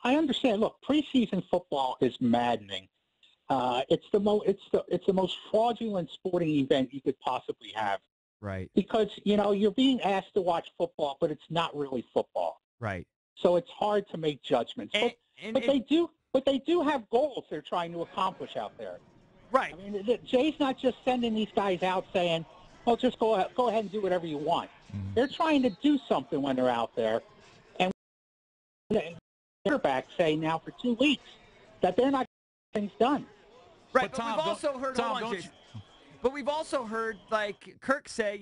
I understand. Look, preseason football is maddening. It's the most fraudulent sporting event you could possibly have. Right. Because, you're being asked to watch football, but it's not really football. Right. So it's hard to make judgments. But they do have goals they're trying to accomplish out there. Right. I mean, Jay's not just sending these guys out saying, "Well, just go ahead and do whatever you want." Mm-hmm. They're trying to do something when they're out there, and the quarterbacks say now for 2 weeks that they're not getting things done. Right. But we've also heard. But we've also heard, like Kirk say,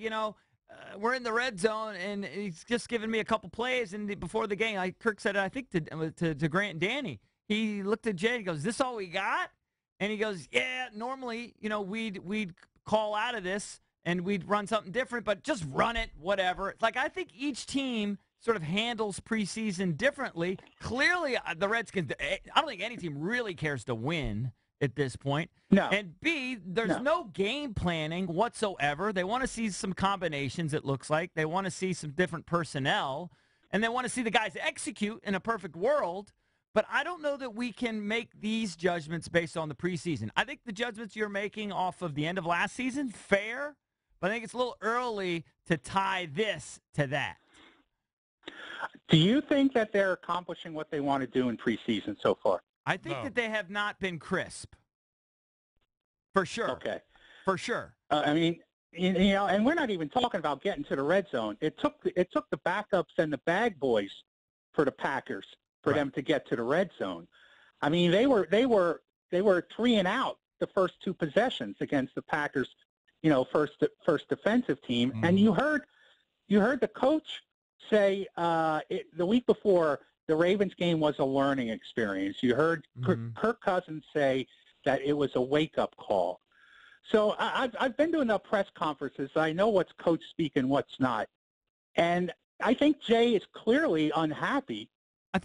we're in the red zone, and he's just giving me a couple plays. And before the game, Kirk said, I think to Grant and Danny, he looked at Jay and goes, "Is this all we got?" And he goes, "Yeah, normally, we'd call out of this and we'd run something different, but just run it, whatever." Like, I think each team sort of handles preseason differently. Clearly, the Redskins, I don't think any team really cares to win at this point. No. And B, there's no game planning whatsoever. They want to see some combinations, it looks like. They want to see some different personnel, and they want to see the guys execute in a perfect world. But I don't know that we can make these judgments based on the preseason. I think the judgments you're making off of the end of last season, fair, but I think it's a little early to tie this to that. Do you think that they're accomplishing what they want to do in preseason so far? I think that they have not been crisp. For sure. Okay. For sure. I mean, and we're not even talking about getting to the red zone. It took the backups and the bag boys for the Packers for them to get to the red zone. I mean, they were 3 and out the first 2 possessions against the Packers, first defensive team. Mm-hmm. And you heard the coach say the week before the Ravens game was a learning experience. You heard Kirk Cousins say that it was a wake-up call. So I've been to enough press conferences. I know what's coach speak and what's not. And I think Jay is clearly unhappy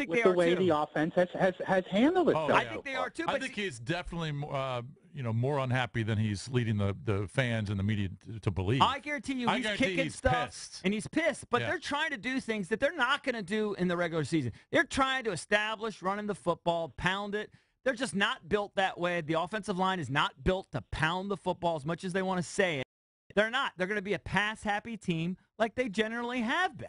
with the way the offense has handled itself. I think they are too. I think he's definitely more unhappy than he's leading the fans and the media to believe. I guarantee you he's kicking stuff, pissed. And he's pissed. But they're trying to do things that they're not going to do in the regular season. They're trying to establish running the football, pound it. They're just not built that way. The offensive line is not built to pound the football as much as they want to say it. They're not. They're going to be a pass-happy team like they generally have been.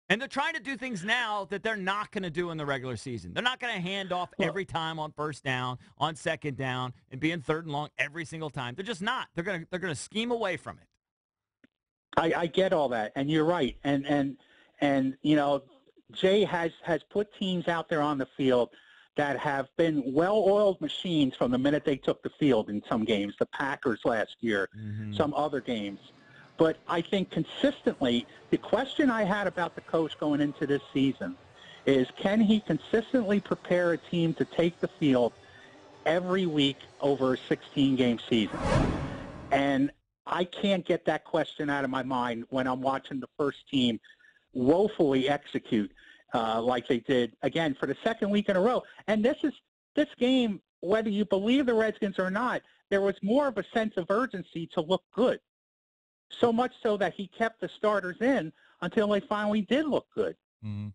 And they're trying to do things now that they're not going to do in the regular season. They're not going to hand off every time on first down, on second down, and be in third and long every single time. They're just not. They're going to scheme away from it. I get all that, and you're right. And Jay has put teams out there on the field that have been well-oiled machines from the minute they took the field in some games, the Packers last year, some other games. But I think consistently, the question I had about the coach going into this season is, can he consistently prepare a team to take the field every week over a 16-game season? And I can't get that question out of my mind when I'm watching the first team woefully execute like they did, again, for the second week in a row. And this game, whether you believe the Redskins or not, there was more of a sense of urgency to look good. So much so that he kept the starters in until they finally did look good. Mm-hmm.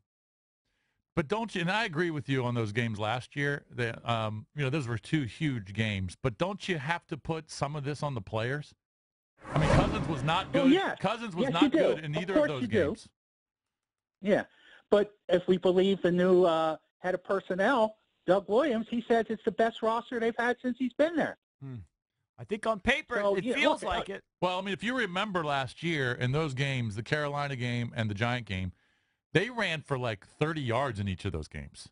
But don't you? And I agree with you on those games last year. Those were 2 huge games. But don't you have to put some of this on the players? I mean, Cousins was not good. Well, yes. Cousins was yes, not good in either of those games. Yeah, but if we believe the new head of personnel, Doug Williams, he says it's the best roster they've had since he's been there. I think on paper it feels like it. Well, I mean, if you remember last year in those games, the Carolina game and the Giant game, they ran for like 30 yards in each of those games.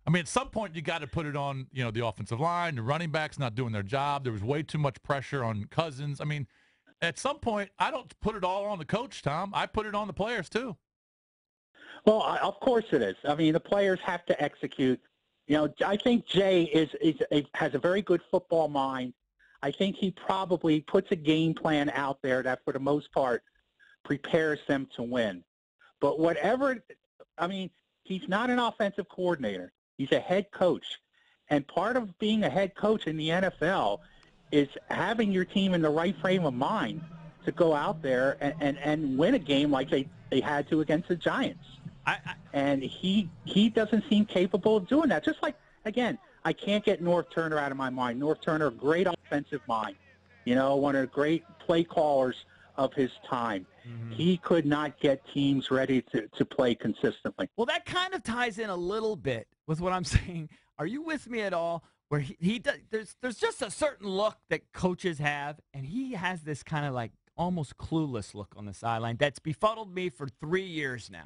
I mean, at some point you got to put it on, the offensive line, the running backs not doing their job. There was way too much pressure on Cousins. I mean, at some point, I don't put it all on the coach, Tom. I put it on the players too. Well, of course it is. I mean, the players have to execute. I think Jay has a very good football mind. I think he probably puts a game plan out there that, for the most part, prepares them to win. But he's not an offensive coordinator. He's a head coach. And part of being a head coach in the NFL is having your team in the right frame of mind to go out there and win a game like they had to against the Giants. And he doesn't seem capable of doing that. Just like, again, I can't get North Turner out of my mind. North Turner, great offensive mind. One of the great play callers of his time. Mm-hmm. He could not get teams ready to play consistently. Well, that kind of ties in a little bit with what I'm saying. Are you with me at all? Where he does, there's just a certain look that coaches have, and he has this kind of like almost clueless look on the sideline that's befuddled me for 3 years now.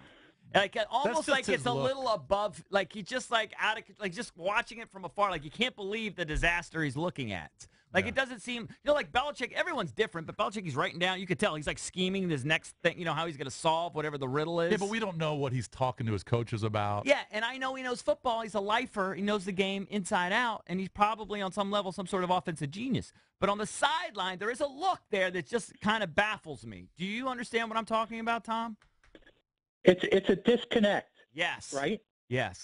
Like almost like it's a little above, like he's just like out of, like just watching it from afar, like you can't believe the disaster he's looking at. Like it doesn't seem, like Belichick, everyone's different, but Belichick, he's writing down, you could tell he's like scheming this next thing, how he's going to solve whatever the riddle is. Yeah, but we don't know what he's talking to his coaches about. Yeah, and I know he knows football. He's a lifer. He knows the game inside out, and he's probably on some level some sort of offensive genius. But on the sideline, there is a look there that just kind of baffles me. Do you understand what I'm talking about, Tom? It's a disconnect. Yes. Right? Yes.